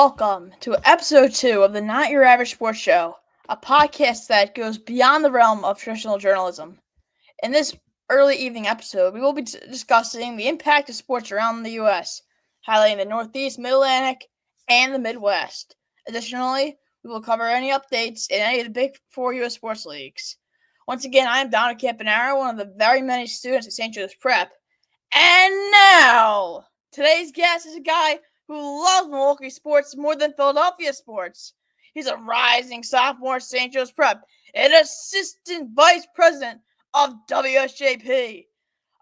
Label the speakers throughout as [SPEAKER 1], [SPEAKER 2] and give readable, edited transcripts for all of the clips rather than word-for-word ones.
[SPEAKER 1] Welcome to episode 2 of the Not Your Average Sports Show, a podcast that goes beyond the realm of traditional journalism. In this early evening episode, we will be discussing the impact of sports around the U.S., highlighting the Northeast, Mid-Atlantic, and the Midwest. Additionally, we will cover any updates in any of the big 4 U.S. sports leagues. Once again, I am Dominic Campanaro, one of the very many students at St. Joe's Prep. And now, today's guest is a guy who loves Milwaukee sports more than Philadelphia sports. He's a rising sophomore at St. Joe's Prep and assistant vice president of WSJP.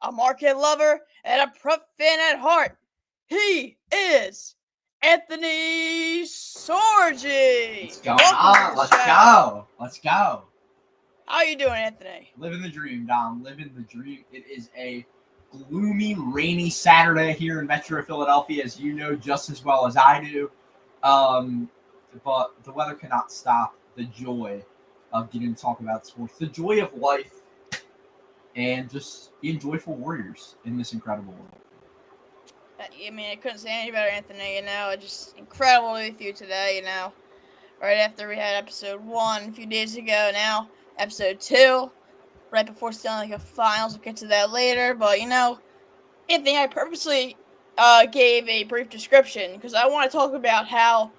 [SPEAKER 1] A Marquette lover and a Prep fan at heart. He is Anthony Sorgi.
[SPEAKER 2] What's going on? Let's go.
[SPEAKER 1] How are you doing, Anthony?
[SPEAKER 2] Living the dream, Dom. Living the dream. It is a gloomy, rainy Saturday here in Metro Philadelphia, as you know just as well as I do. But the weather cannot stop the joy of getting to talk about sports, the joy of life, and just being joyful warriors in this incredible world.
[SPEAKER 1] I mean, I couldn't say any better, Anthony. It's just incredible to be with you today, right after we had episode 1 a few days ago. Now, episode 2. Right before Stanley Cup Finals. We'll get to that later. But, Anthony, I purposely gave a brief description because I want to talk about how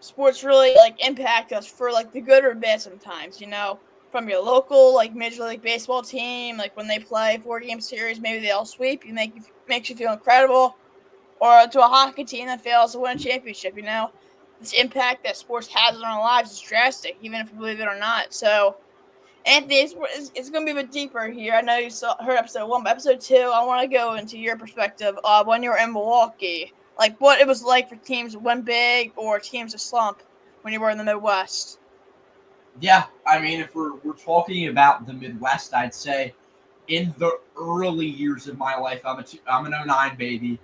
[SPEAKER 1] sports really, impact us for, the good or bad sometimes, From your local, Major League Baseball team, when they play 4-game series, maybe they all sweep. Makes you feel incredible. Or to a hockey team that fails to win a championship, This impact that sports has on our lives is drastic, even if you believe it or not. So, Anthony, it's going to be a bit deeper here. I know you heard episode 1, but episode 2, I want to go into your perspective of when you were in Milwaukee. What it was like for teams to win big or teams to slump when you were in the Midwest.
[SPEAKER 2] Yeah, I mean, if we're talking about the Midwest, I'd say in the early years of my life, I'm an 09 baby.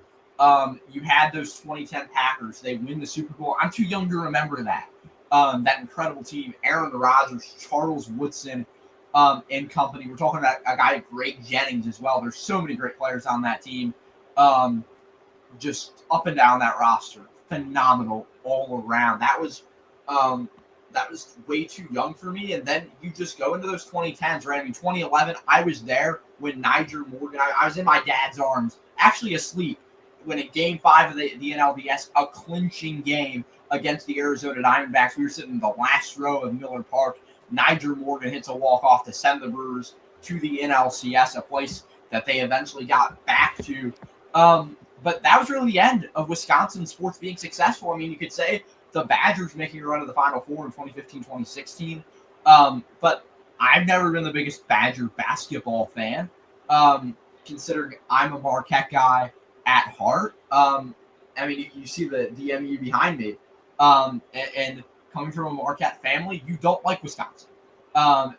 [SPEAKER 2] You had those 2010 Packers. They win the Super Bowl. I'm too young to remember that. That incredible team, Aaron Rodgers, Charles Woodson, and company. We're talking about a guy, Greg Jennings, as well. There's so many great players on that team. Just up and down that roster. Phenomenal all around. That was way too young for me. And then you just go into those 2010s, right? I mean, 2011, I was there when Niger Morgan, I was in my dad's arms, actually asleep, when in Game 5 of the NLDS, a clinching game against the Arizona Diamondbacks. We were sitting in the last row of Miller Park. Niger Morgan hits a walk-off to send the Brewers to the NLCS, a place that they eventually got back to. But that was really the end of Wisconsin sports being successful. I mean, you could say the Badgers making a run to the Final Four in 2015, 2016. But I've never been the biggest Badger basketball fan, considering I'm a Marquette guy at heart. I mean, you see the DMU behind me. And coming from a Marquette family, you don't like Wisconsin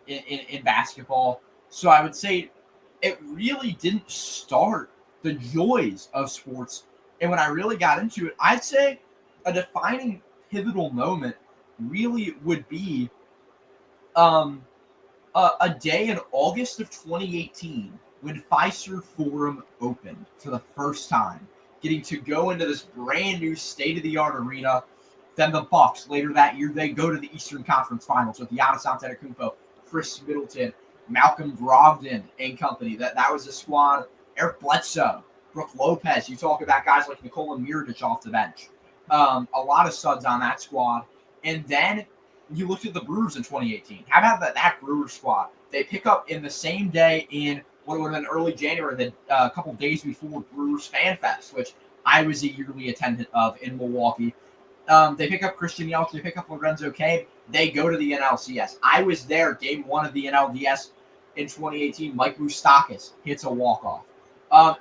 [SPEAKER 2] in basketball. So I would say it really didn't start the joys of sports. And when I really got into it, I'd say a defining pivotal moment really would be a day in August of 2018 when Fiserv Forum opened for the first time, getting to go into this brand new state-of-the-art arena. Then the Bucks, later that year, they go to the Eastern Conference Finals with Giannis Antetokounmpo, Chris Middleton, Malcolm Brogdon and company. That was a squad. Eric Bledsoe, Brooke Lopez. You talk about guys like Nikola Mirotic off the bench. A lot of studs on that squad. And then you looked at the Brewers in 2018. How about that Brewers squad? They pick up in the same day in what would have been early January, a couple days before Brewers Fan Fest, which I was a yearly attendant of in Milwaukee. They pick up Christian Yelich. They pick up Lorenzo Cain. They go to the NLCS. I was there, Game 1 of the NLDS in 2018. Mike Moustakas hits a walk-off.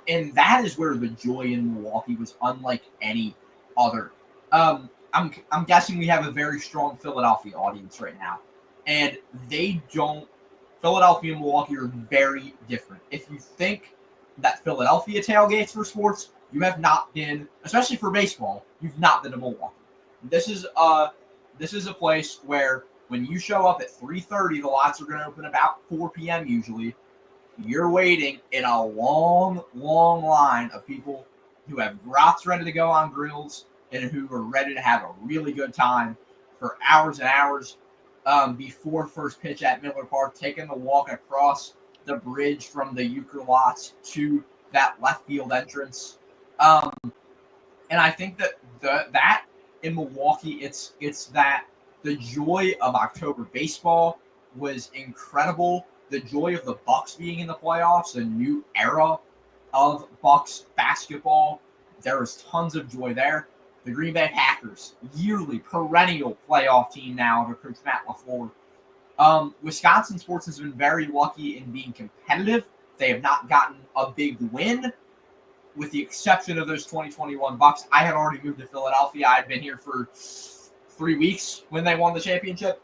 [SPEAKER 2] And that is where the joy in Milwaukee was unlike any other. I'm guessing we have a very strong Philadelphia audience right now. And Philadelphia and Milwaukee are very different. If you think that Philadelphia tailgates for sports, you have not been, especially for baseball, you've not been to Milwaukee. This is a place where when you show up at 3:30, the lots are going to open about 4 p.m. usually. You're waiting in a long, long line of people who have brats ready to go on grills, and who are ready to have a really good time for hours and hours before first pitch at Miller Park, taking the walk across the bridge from the Euchre lots to that left field entrance. And I think that that in Milwaukee, it's that the joy of October baseball was incredible. The joy of the Bucks being in the playoffs, a new era of Bucks basketball. There was tons of joy there. The Green Bay Packers, yearly, perennial playoff team now under Coach Matt LaFleur. Wisconsin sports has been very lucky in being competitive. They have not gotten a big win, with the exception of those 2021 Bucks. I had already moved to Philadelphia. I'd been here for 3 weeks when they won the championship.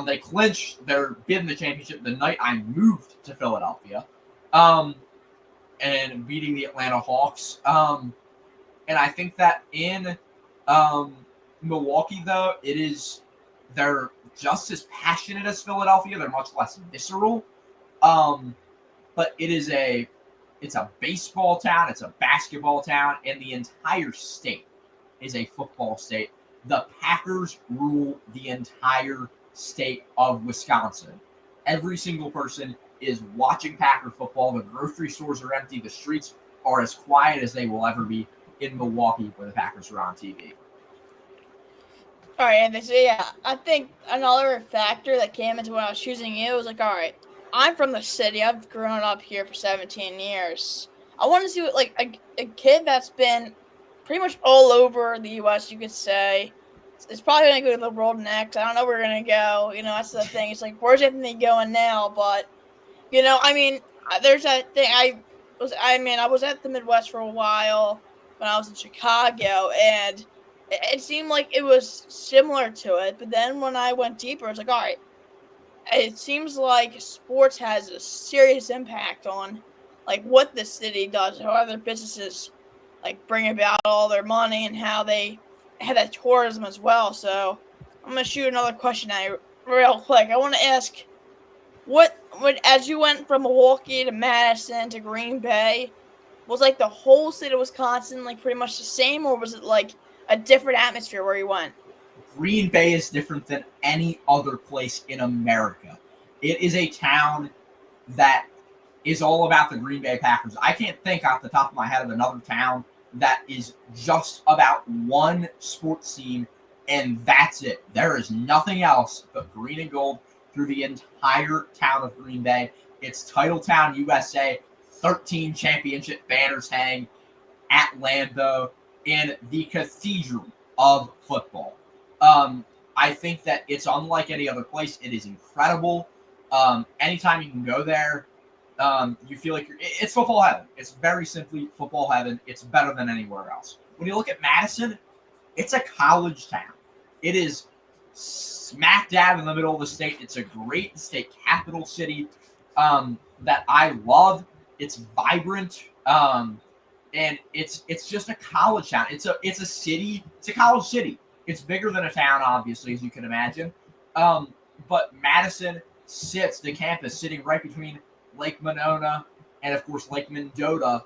[SPEAKER 2] They clinched their bid in the championship the night I moved to Philadelphia, and beating the Atlanta Hawks. And I think that in Milwaukee, though, they're just as passionate as Philadelphia. They're much less visceral. But it's a baseball town, it's a basketball town, and the entire state is a football state. The Packers rule the entire state of Wisconsin. Every single person is watching Packer football. The grocery stores are empty. The streets are as quiet as they will ever be in Milwaukee where the Packers are on TV.
[SPEAKER 1] All right, and so yeah, I think another factor that came into when I was choosing you was like, all right, I'm from the city. I've grown up here for 17 years. I want to see what like a kid that's been pretty much all over the U.S. You could say. It's probably gonna go to the world next. I don't know where we're gonna go. You know, that's the thing. It's like, where's Anthony going now? But you know, I mean, there's that thing. I was at the Midwest for a while when I was in Chicago, and it seemed like it was similar to it. But then when I went deeper, it's like, all right, it seems like sports has a serious impact on like what the city does, how other businesses like bring about all their money and how they had that tourism as well. So I'm gonna shoot another question at you real quick. I want to ask, what as you went from Milwaukee to Madison to Green Bay, was like the whole state of Wisconsin like pretty much the same, or was it like a different atmosphere where you went?
[SPEAKER 2] Green Bay is different than any other place in America. It is a town that is all about the Green Bay Packers. I can't think off the top of my head of another town that is just about one sports team, and that's it. There is nothing else but green and gold through the entire town of Green Bay. It's Titletown, USA. 13 championship banners hang at Lambeau in the cathedral of football. I think that it's unlike any other place. It is incredible. Anytime you can go there, you feel like it's football heaven. It's very simply football heaven. It's better than anywhere else. When you look at Madison, it's a college town. It is smack dab in the middle of the state. It's a great state capital city that I love. It's vibrant, and it's just a college town. It's a city. It's a college city. It's bigger than a town, obviously, as you can imagine. But Madison the campus sitting right between Lake Monona and, of course, Lake Mendota.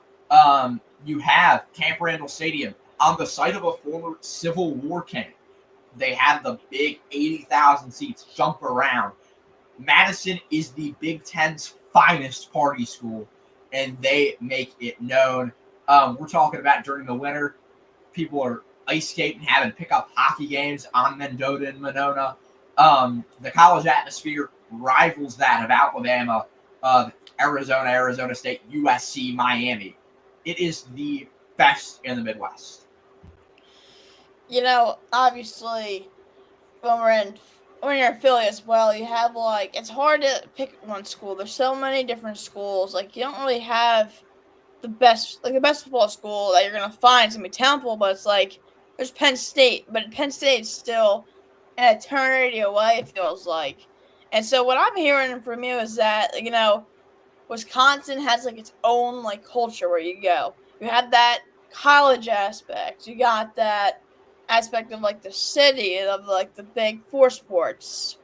[SPEAKER 2] You have Camp Randall Stadium on the site of a former Civil War camp. They have the big 80,000 seats, jump around. Madison is the Big Ten's finest party school, and they make it known. We're talking about during the winter, people are ice skating, having pickup hockey games on Mendota and Monona. The college atmosphere rivals that of Alabama, Arizona State, USC, Miami. It is the best in the Midwest.
[SPEAKER 1] You know, obviously, when you're in Philly as well, you have like it's hard to pick one school. There's so many different schools. Like you don't really have the best football school that you're gonna find is gonna be Temple, but it's like there's Penn State, but Penn State's still an eternity away. It feels like, and so what I'm hearing from you is that you know Wisconsin has like its own like culture where you go. You have that college aspect. You got that aspect of like the city of like the big four sports.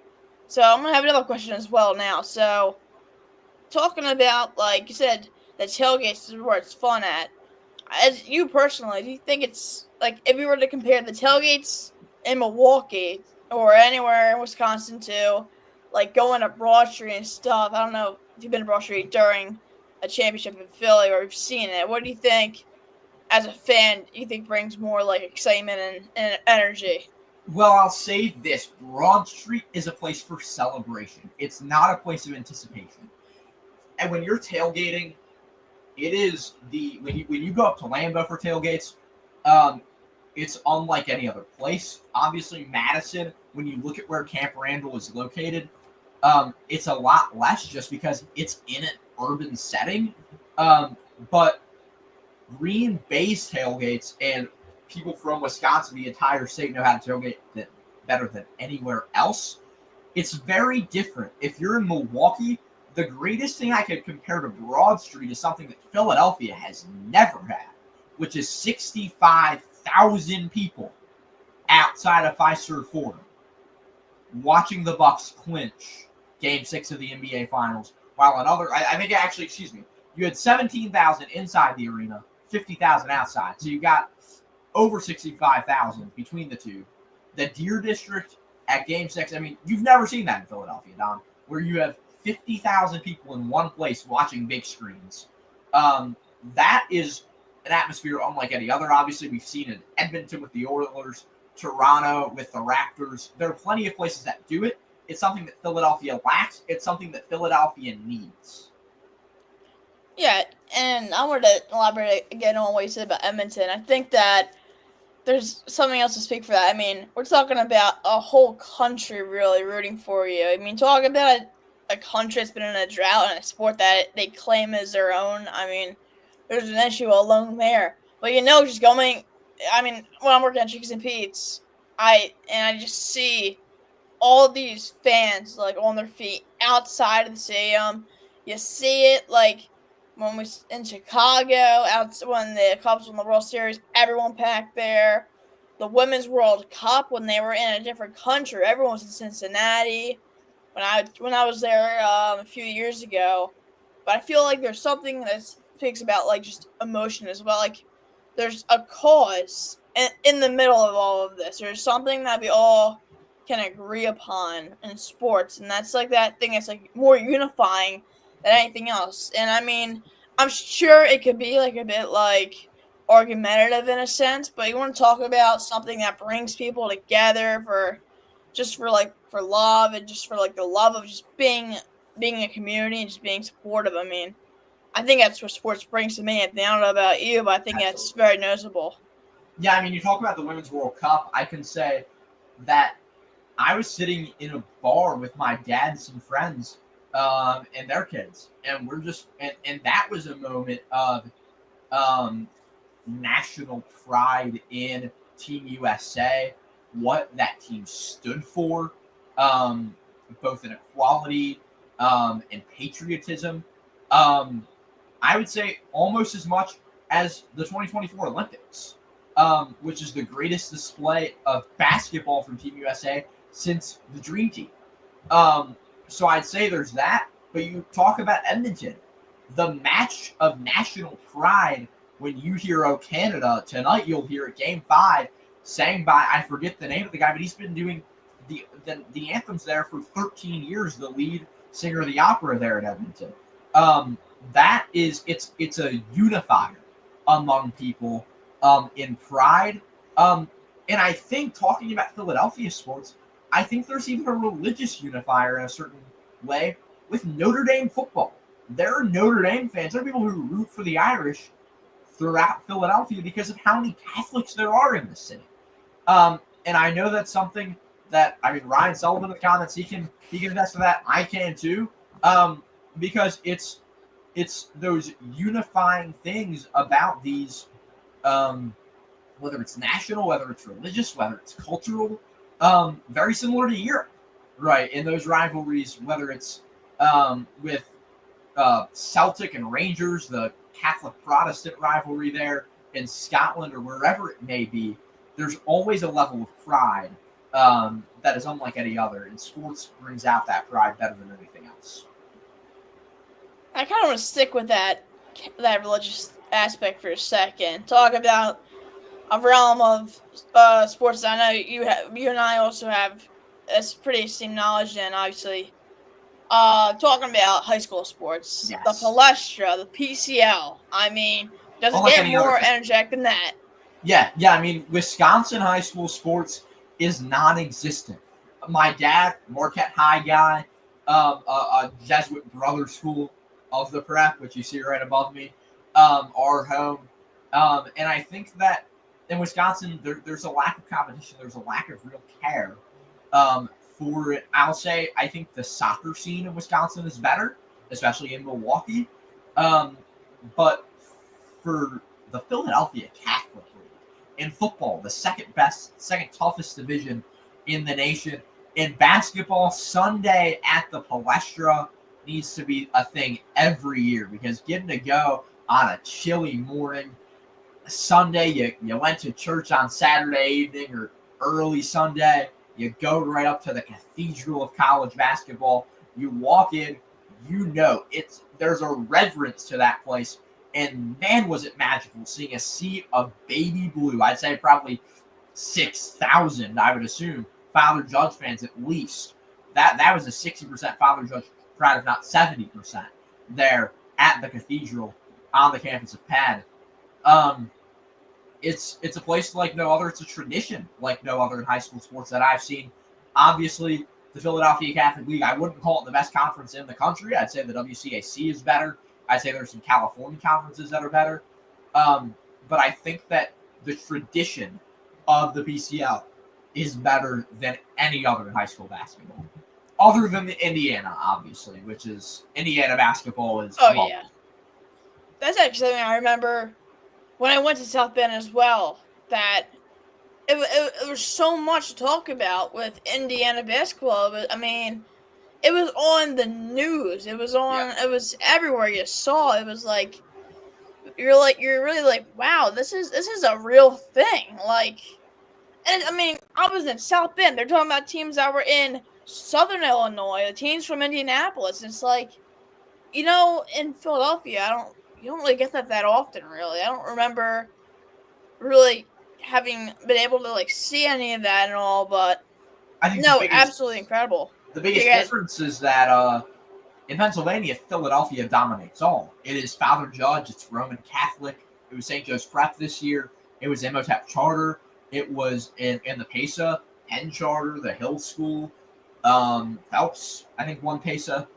[SPEAKER 1] So I'm gonna have another question as well now. So talking about like you said, the tailgates is where it's fun at. as you personally, do you think it's like if you were to compare the tailgates in Milwaukee or anywhere in Wisconsin to like going to Broad Street and stuff? I don't know if you've been to Broad Street during a championship in Philly or you've seen it. What do you think as a fan? You think brings more like excitement and energy?
[SPEAKER 2] Well, I'll say this: Broad Street is a place for celebration. It's not a place of anticipation. And when you're tailgating, it is the when you go up to Lambeau for tailgates, um, it's unlike any other place. Obviously, Madison, when you look at where Camp Randall is located, it's a lot less just because it's in an urban setting. But Green Bay's tailgates and people from Wisconsin, the entire state, know how to tailgate better than anywhere else. It's very different. If you're in Milwaukee, the greatest thing I could compare to Broad Street is something that Philadelphia has never had, which is 65,000 people outside of Fiserv Forum watching the Bucks clinch Game 6 of the NBA Finals, while another, I think actually, excuse me, you had 17,000 inside the arena, 50,000 outside. So you got over 65,000 between the two. The Deer District at Game 6, I mean, you've never seen that in Philadelphia, Don, where you have 50,000 people in one place watching big screens. That is an atmosphere unlike any other. Obviously, we've seen in Edmonton with the Oilers, Toronto with the Raptors. There are plenty of places that do it. It's something that Philadelphia lacks. It's something that Philadelphia needs.
[SPEAKER 1] Yeah, and I wanted to elaborate again on what you said about Edmonton. I think that there's something else to speak for that. I mean, we're talking about a whole country really rooting for you. I mean, talking about a country that's been in a drought and a sport that they claim as their own. I mean, there's an issue alone there. But just going. I mean, when I'm working at Chicks and Pete's, I just see all these fans like on their feet outside of the stadium. You see it like when we in Chicago, out when the Cubs won the World Series, everyone packed there. The Women's World Cup when they were in a different country, everyone was in Cincinnati. When I was there a few years ago, but I feel like there's something that speaks about like just emotion as well. Like there's a cause in the middle of all of this. There's something that we all can agree upon in sports, and that's like that thing that's like more unifying than anything else. And I mean, I'm sure it could be like a bit like argumentative in a sense, but you want to talk about something that brings people together for love and just for like the love of just being a community and just being supportive. I mean, I think that's what sports brings to me. I don't know about you, but I think that's
[SPEAKER 2] Absolutely.
[SPEAKER 1] very noticeable.
[SPEAKER 2] Yeah, I mean, you talk about the Women's World Cup. I can say that I was sitting in a bar with my dad and some friends and their kids, and we're just and that was a moment of um, national pride in Team USA, what that team stood for, um, both in equality and patriotism. Um, I would say almost as much as the 2024 Olympics, which is the greatest display of basketball from Team USA since the Dream Team. So I'd say there's that. But you talk about Edmonton, the match of national pride. When you hear "Oh Canada" tonight, you'll hear it Game 5, sang by I forget the name of the guy, but he's been doing the anthems there for 13 years. The lead singer of the opera there in Edmonton. That is it's a unifier among people in pride. And I think talking about Philadelphia sports, I think there's even a religious unifier in a certain way with Notre Dame football. There are Notre Dame fans. There are people who root for the Irish throughout Philadelphia because of how many Catholics there are in the city. And I know that's something that Ryan Sullivan in the comments he can attest to that. I can too, because it's those unifying things about these, whether it's national, whether it's religious, whether it's cultural, very similar to Europe, right? In those rivalries, whether it's with Celtic and Rangers, the Catholic Protestant rivalry there in Scotland or wherever it may be, there's always a level of pride that is unlike any other, and sports brings out that pride better than anything else.
[SPEAKER 1] I kind of want to stick with that religious aspect for a second. Talk about a realm of sports that I know you and I also have pretty same knowledge in, obviously. Talking about high school sports, the
[SPEAKER 2] Yes.
[SPEAKER 1] Palestra, the PCL. I mean, doesn't
[SPEAKER 2] Unlike
[SPEAKER 1] get
[SPEAKER 2] any other
[SPEAKER 1] more
[SPEAKER 2] thing.
[SPEAKER 1] energetic than that.
[SPEAKER 2] Yeah. I mean, Wisconsin high school sports is non-existent. My dad, Marquette High guy, a Jesuit brother school of the prep, which you see right above me, our home. And I think that in Wisconsin, there's a lack of competition. There's a lack of real care for it. I'll say I think the soccer scene in Wisconsin is better, especially in Milwaukee. But for the Philadelphia Catholic League in football, the second toughest division in the nation. In basketball, Sunday at the Palestra needs to be a thing every year because getting to go on a chilly morning, Sunday, you went to church on Saturday evening or early Sunday, you go right up to the cathedral of college basketball, you walk in, there's a reverence to that place. And man, was it magical seeing a sea of baby blue. I'd say probably 6,000, I would assume, Father Judge fans at least. That was a 60% Father Judge crowd, if not 70%, there at the cathedral on the campus of Penn. It's a place like no other. It's a tradition like no other in high school sports that I've seen. Obviously, the Philadelphia Catholic League, I wouldn't call it the best conference in the country. I'd say the WCAC is better. I'd say there's some California conferences that are better. But I think that the tradition of the PCL is better than any other in high school basketball. Other than the Indiana, obviously, which is Indiana basketball is.
[SPEAKER 1] Oh, yeah. That's actually something I remember when I went to South Bend as well, that it was so much to talk about with Indiana basketball. But, I mean, it was on the news. It was It was everywhere you saw. It was like you're really like, wow, this is a real thing. Like, and I mean, I was in South Bend. They're talking about teams that were in Southern Illinois, the teams from Indianapolis. It's like, in Philadelphia, you don't really get that often. Really, I don't remember really having been able to like see any of that and all. But
[SPEAKER 2] I think
[SPEAKER 1] no, absolutely incredible.
[SPEAKER 2] the biggest difference is that in Pennsylvania, Philadelphia dominates all. It is Father Judge. It's Roman Catholic. It was St. Joe's Prep this year. It was Imhotep Charter. It was in the PESA, Penn Charter, the Hill School. Phelps, I think, won PESA.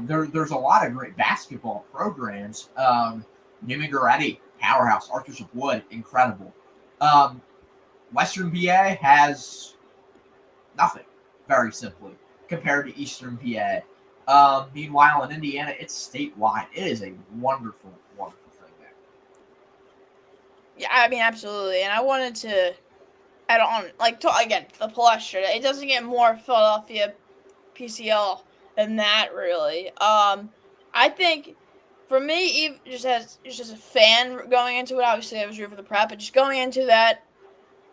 [SPEAKER 2] There's a lot of great basketball programs. Newman Goretti, powerhouse. Archbishop Wood, incredible. Western PA has nothing, very simply, compared to Eastern PA. Meanwhile, in Indiana, it's statewide. It is a wonderful, wonderful thing there.
[SPEAKER 1] Yeah, I mean, absolutely. And I wanted to add on, again, the Palestra. It doesn't get more Philadelphia PCL than that, really. I think for me, even just as a fan going into it, obviously I was rooting for the prep, but just going into that,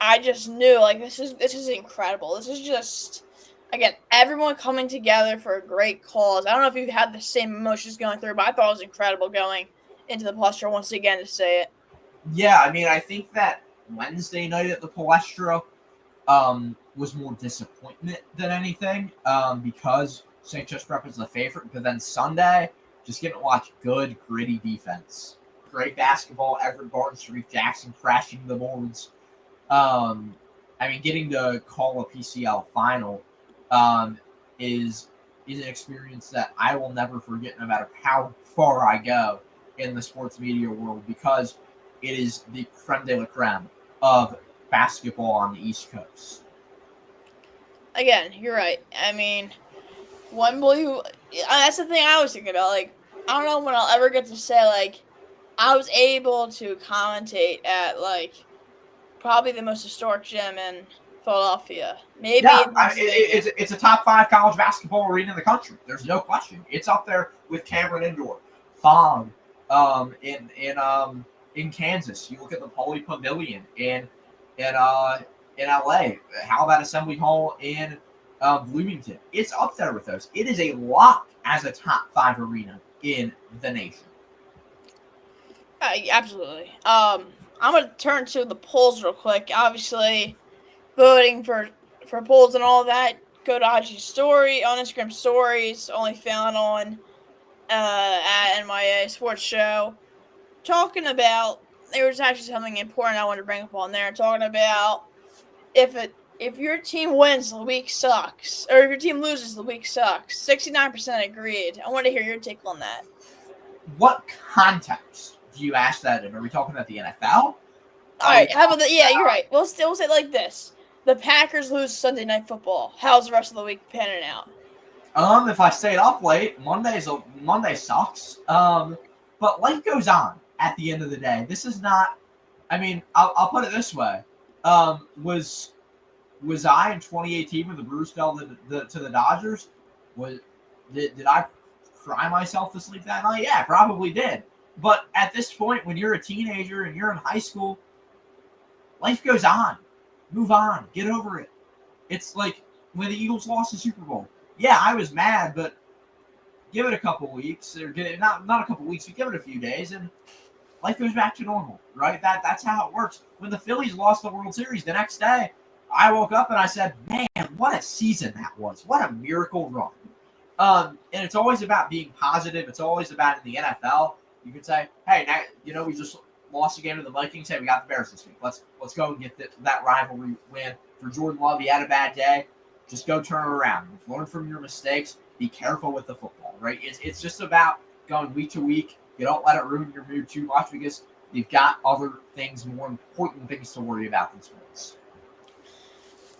[SPEAKER 1] I just knew like this is incredible. This is just, again, everyone coming together for a great cause. I don't know if you had the same emotions going through, but I thought it was incredible going into the Palestra once again to say it.
[SPEAKER 2] Yeah, I mean, I think that Wednesday night at the Palestra was more disappointment than anything because St. Joe's Prep is the favorite. But then Sunday, just getting to watch good, gritty defense. Great basketball. Everett Barnes, Sharif Jackson crashing the boards. I mean, getting to call a PCL final is an experience that I will never forget, no matter how far I go in the sports media world, because it is the creme de la creme of basketball on the East Coast.
[SPEAKER 1] Again, you're right. I mean, Wembley. That's the thing I was thinking about. Like, I don't know when I'll ever get to say like I was able to commentate at like probably the most historic gym in Philadelphia. Maybe
[SPEAKER 2] it's a top 5 college basketball arena in the country. There's no question. It's up there with Cameron Indoor, Fong, in Kansas. You look at the Pauley Pavilion in LA. How about Assembly Hall in Bloomington? It's up there with those. It is a lock as a top 5 arena in the nation.
[SPEAKER 1] Absolutely. I'm gonna turn to the polls real quick. Obviously, voting for polls and all that. Go to IG story on Instagram stories. Only found on at NYA Sports Show. Talking about there was actually something important I wanted to bring up on there. Talking about if your team wins, the week sucks, or if your team loses, the week sucks. 69% agreed. I want to hear your take on that.
[SPEAKER 2] What context do you ask that in? Are we talking about the NFL?
[SPEAKER 1] All right, how about that? Yeah, you're right. We'll still say it like this: the Packers lose Sunday Night Football. How's the rest of the week panning out?
[SPEAKER 2] If I stayed up late, Monday sucks. But life goes on at the end of the day. This is not. I mean, I'll put it this way. Was I in 2018 when the Brewers fell to the Dodgers? Did I cry myself to sleep that night? Yeah, probably did. But at this point, when you're a teenager and you're in high school, life goes on. Move on. Get over it. It's like when the Eagles lost the Super Bowl. Yeah, I was mad, but give it a couple weeks, or not a couple weeks, but give it a few days, and life goes back to normal, right? That's how it works. When the Phillies lost the World Series the next day, I woke up and I said, "Man, what a season that was! What a miracle run!" And it's always about being positive. It's always about in the NFL. You can say, "Hey, now, we just lost a game to the Vikings. Hey, we got the Bears this week. Let's go and get that rivalry win." For Jordan Love, he had a bad day. Just go turn it around. Learn from your mistakes. Be careful with the football, right? It's just about going week to week. You don't let it ruin your mood too much because you've got other things, more important things to worry about than sports.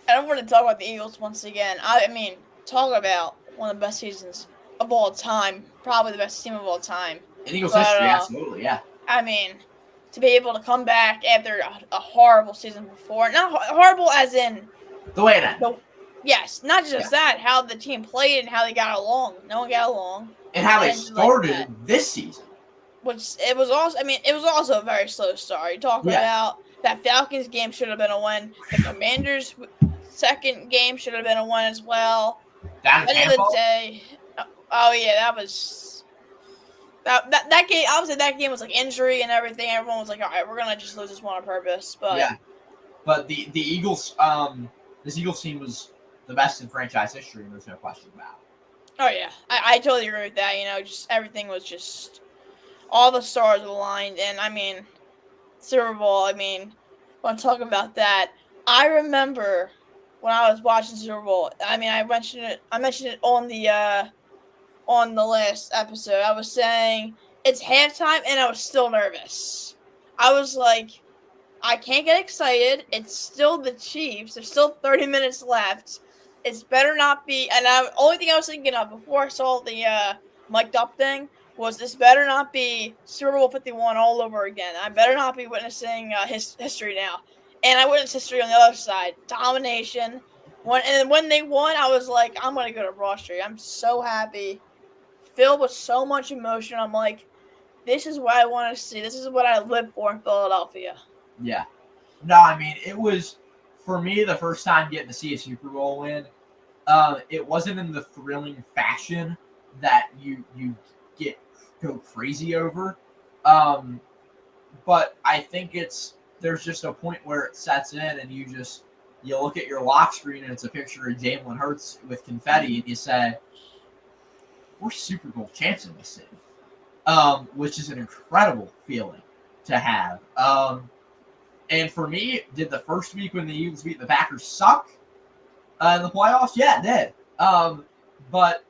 [SPEAKER 1] I don't want to talk about the Eagles once again. I mean, talk about one of the best seasons of all time. Probably the best team of all time.
[SPEAKER 2] In Eagles history, absolutely, yeah.
[SPEAKER 1] I mean, to be able to come back after a horrible season before. Not horrible as in
[SPEAKER 2] the way it ended.
[SPEAKER 1] Yes, not just that, how the team played and how they got along. No one got along.
[SPEAKER 2] And how they started this season.
[SPEAKER 1] Which it was also a very slow start. You talk about that Falcons game should have been a win. The Commanders' second game should have been a win as well.
[SPEAKER 2] At the end of the
[SPEAKER 1] day, oh yeah, that was that game. Obviously, that game was like injury and everything. Everyone was like, "All right, we're gonna just lose this one on purpose." But
[SPEAKER 2] yeah, but the Eagles, this Eagles team was the best in franchise history, and there's no question about it.
[SPEAKER 1] Oh yeah, I totally agree with that. Just everything was just all the stars aligned, and I mean, Super Bowl. I mean, when I'm talking about that, I remember when I was watching Super Bowl. I mean, I mentioned it on the last episode. I was saying it's halftime, and I was still nervous. I was like, I can't get excited. It's still the Chiefs. There's still 30 minutes left. It's better not be. And the only thing I was thinking of before I saw the mic'd up thing was this better not be Super Bowl 51 all over again. I better not be witnessing history now. And I witnessed history on the other side. Domination. When they won, I was like, I'm going to go to Broad Street. I'm so happy. Filled with so much emotion. I'm like, this is what I want to see. This is what I live for in Philadelphia.
[SPEAKER 2] Yeah. No, I mean, it was, for me, the first time getting to see a Super Bowl win. It wasn't in the thrilling fashion that you go crazy over. But I think there's just a point where it sets in and you look at your lock screen and it's a picture of Jalen Hurts with confetti and you say, we're Super Bowl champs in this city, which is an incredible feeling to have. And for me, did the first week when the Eagles beat the Packers suck in the playoffs? Yeah, it did. But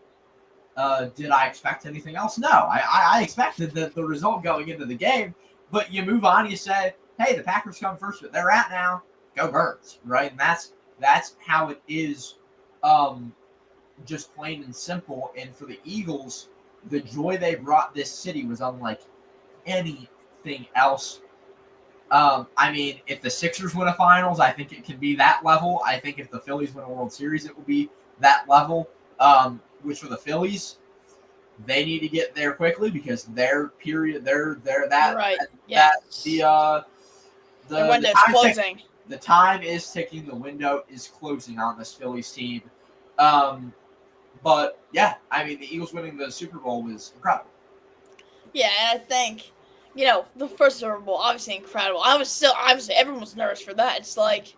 [SPEAKER 2] did I expect anything else? No. I expected the result going into the game, but you move on. You say, hey, the Packers come first, but they're out now. Go Birds, right? And that's how it is, just plain and simple. And for the Eagles, the joy they brought this city was unlike anything else. I mean, if the Sixers win a finals, I think it can be that level. I think if the Phillies win a World Series, it will be that level. Which for the Phillies, they need to get there quickly because the
[SPEAKER 1] window's closing.
[SPEAKER 2] The time is ticking. The window is closing on this Phillies team. But yeah, I mean, the Eagles winning the Super Bowl was incredible.
[SPEAKER 1] Yeah, and I think the first Super Bowl, obviously incredible. Obviously, everyone was nervous for that. It's like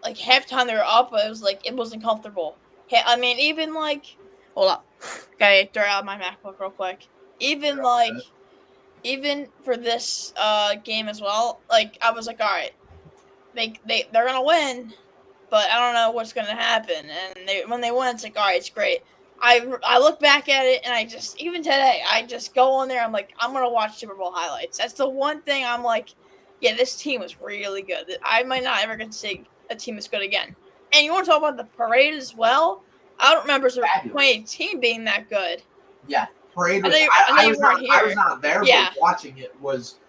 [SPEAKER 1] halftime they were up, but it wasn't comfortable. I mean, even hold up, okay, throw out my MacBook real quick. Even even for this game as well, I was like, all right, they're gonna win, but I don't know what's gonna happen. And when they win, it's like, all right, it's great. I look back at it, and even today, I just go on there. I'm like, I'm gonna watch Super Bowl highlights. That's the one thing I'm like, yeah, this team was really good. I might not ever get to see a team as good again. And you want to talk about the parade as well? I don't remember
[SPEAKER 2] Fabulous.
[SPEAKER 1] 2018 being that good.
[SPEAKER 2] Yeah, parade was.
[SPEAKER 1] I know
[SPEAKER 2] I
[SPEAKER 1] you
[SPEAKER 2] was
[SPEAKER 1] weren't
[SPEAKER 2] not. I
[SPEAKER 1] here.
[SPEAKER 2] was not there,
[SPEAKER 1] Yeah.
[SPEAKER 2] but watching it was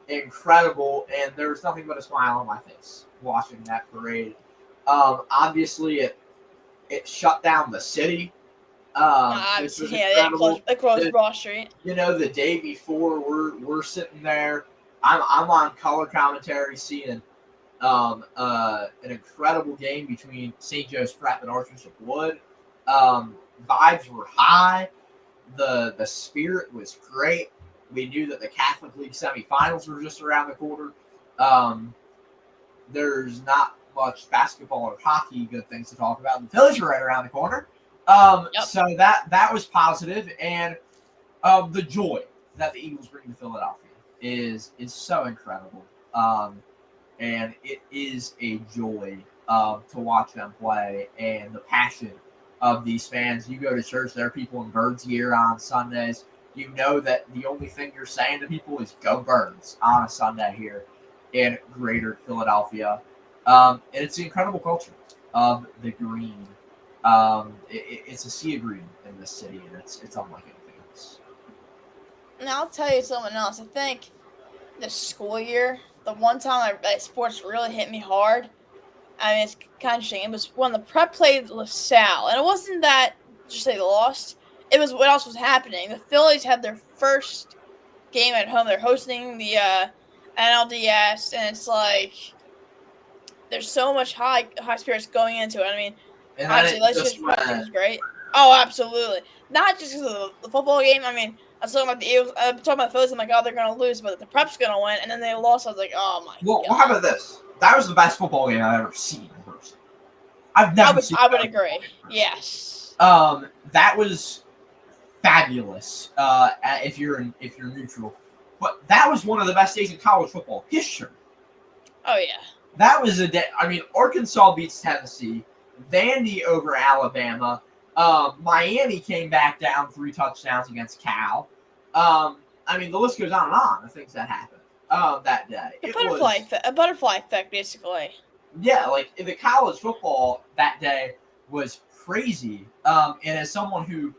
[SPEAKER 2] incredible, and there was nothing but a smile on my face watching that parade. Obviously, it shut down the city, which was
[SPEAKER 1] Yeah,
[SPEAKER 2] incredible.
[SPEAKER 1] it closed Broad Street.
[SPEAKER 2] The day before, we're sitting there. I'm on color commentary, seeing an incredible game between St. Joe's Prep and Archbishop Wood. Vibes were high. The spirit was great. We knew that the Catholic League semifinals were just around the corner. There's not much basketball or hockey good things to talk about. The Phillies were right around the corner.
[SPEAKER 1] Yep.
[SPEAKER 2] So that was positive, and the joy that the Eagles bring to Philadelphia is so incredible. And it is a joy to watch them play, and the passion of these fans. You go to church, there are people in Birds gear on Sundays. You know that the only thing you're saying to people is "Go Birds" on a Sunday here in Greater Philadelphia. And it's an incredible culture of the green. It's a sea of green in this city, and it's unlike anything else.
[SPEAKER 1] Now I'll tell you something else. I think this school year, the one time sports really hit me hard. I mean, it's kind of interesting. It was when the Prep played LaSalle, and it wasn't that just they lost. It was what else was happening. The Phillies had their first game at home. They're hosting the NLDS, and it's like there's so much high spirits going into it. I mean,
[SPEAKER 2] And
[SPEAKER 1] obviously,
[SPEAKER 2] then it
[SPEAKER 1] let's
[SPEAKER 2] just
[SPEAKER 1] just prep
[SPEAKER 2] went.
[SPEAKER 1] is great. Oh, absolutely. Not just because of the football game. I mean, I was talking about the Eagles. I'm talking about the Phillies. I'm like, oh, they're gonna lose, but the Prep's gonna win, and then they lost. I was like, oh my
[SPEAKER 2] Well,
[SPEAKER 1] god.
[SPEAKER 2] how about this? That was the best football game I've ever seen in person. I've never seen.
[SPEAKER 1] I would agree. Yes.
[SPEAKER 2] That was fabulous. If you're neutral, but that was one of the best days in college football history.
[SPEAKER 1] Oh yeah.
[SPEAKER 2] That was a day. I mean, Arkansas beats Tennessee, Vandy over Alabama. Miami came back down 3 touchdowns against Cal. I mean, the list goes on and on. The things that happened that day.
[SPEAKER 1] A butterfly effect, basically.
[SPEAKER 2] Yeah, like the college football that day was crazy. And as someone who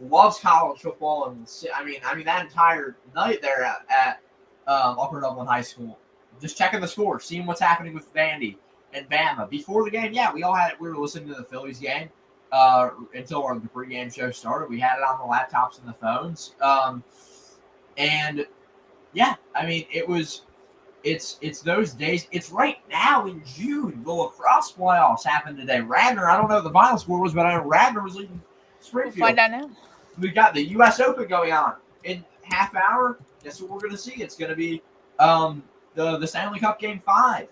[SPEAKER 2] loves college football, and I mean that entire night there at Upper Dublin High School, just checking the score, seeing what's happening with Vandy and Bama before the game. Yeah, we were listening to the Phillies game until the pregame show started. We had it on the laptops and the phones, and yeah, I mean it's those days. It's right now in June. The lacrosse playoffs happened today. Radnor, I don't know what the final score was, but I know Radnor was leading Springfield.
[SPEAKER 1] We'll find out now.
[SPEAKER 2] We've got the U.S. Open going on in half hour. Guess what we're going to see? It's going to be the Stanley Cup Game 5,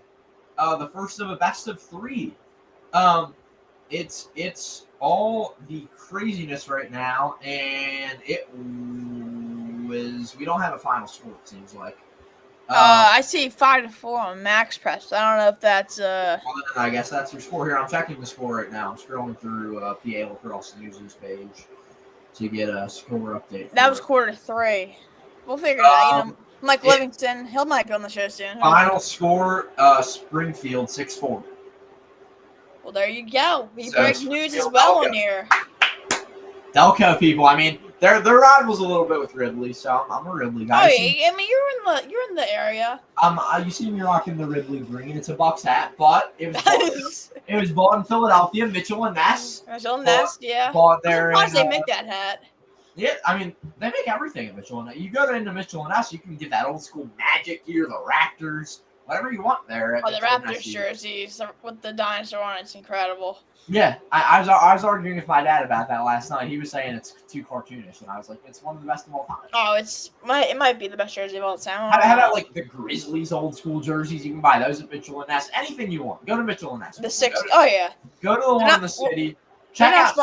[SPEAKER 2] the first of a best of 3. It's all the craziness right now, and we don't have a final score. It seems like.
[SPEAKER 1] I see 5-4 on Max Press. I don't know if that's
[SPEAKER 2] Well, I guess that's your score here. I'm checking the score right now. I'm scrolling through PA Lacrosse News' page to get a score update.
[SPEAKER 1] That was quarter 3. We'll figure it out. Mike Livingston, he might be on the show soon.
[SPEAKER 2] Final score: Springfield 6-4.
[SPEAKER 1] Well, there you go. We break news as well on here.
[SPEAKER 2] Delco people. I mean, their rivals a little bit with Ridley, so I'm a Ridley guy.
[SPEAKER 1] Oh, yeah. I mean, you're in the area.
[SPEAKER 2] You see me rocking the Ridley green. It's a Bucks hat, but it was bought in Philadelphia. Mitchell and Ness.
[SPEAKER 1] Yeah.
[SPEAKER 2] Bought there.
[SPEAKER 1] Why they make that hat?
[SPEAKER 2] Yeah, I mean, they make everything at Mitchell and Ness. You go into Mitchell and Ness, you can get that old school Magic gear, the Raptors, whatever you want there. At
[SPEAKER 1] Oh, the
[SPEAKER 2] Mitchell &
[SPEAKER 1] Raptors
[SPEAKER 2] Ness.
[SPEAKER 1] jerseys with the dinosaur on it's incredible.
[SPEAKER 2] Yeah, I was arguing with my dad about that last night. He was saying it's too cartoonish, and I was like, it's one of the best of all time.
[SPEAKER 1] Oh, it might be the best jersey of all time.
[SPEAKER 2] How about like the Grizzlies old school jerseys? You can buy those at Mitchell & Ness. Anything you want. Go to Mitchell & Ness.
[SPEAKER 1] The six. Oh yeah.
[SPEAKER 2] Go to the one in the city. Check out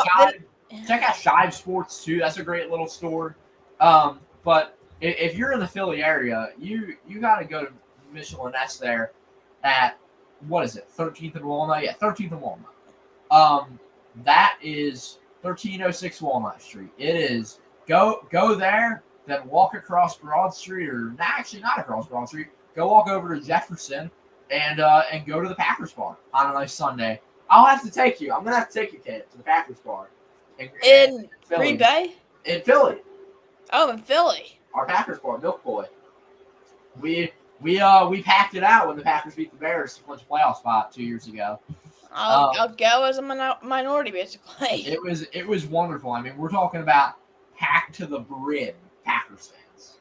[SPEAKER 2] Shive Sports too. That's a great little store. But if you're in the Philly area, you got to go to Mitchell & Ness there at, what is it, 13th and Walnut? Yeah, 13th and Walnut. That is 1306 Walnut Street. It is go there, then walk across Broad Street, or actually not across Broad Street. Go walk over to Jefferson and go to the Packers bar on a nice Sunday. I'll have to take you. I'm gonna have to take you, Kate, to the Packers bar
[SPEAKER 1] in Green Bay.
[SPEAKER 2] In Philly.
[SPEAKER 1] Oh, in Philly.
[SPEAKER 2] Our Packers bar, Milk Boy. We packed it out when the Packers beat the Bears to clinch a playoff spot 2 years ago.
[SPEAKER 1] I'll go as a minority, basically.
[SPEAKER 2] It was wonderful. I mean, we're talking about packed to the brim Packers fans.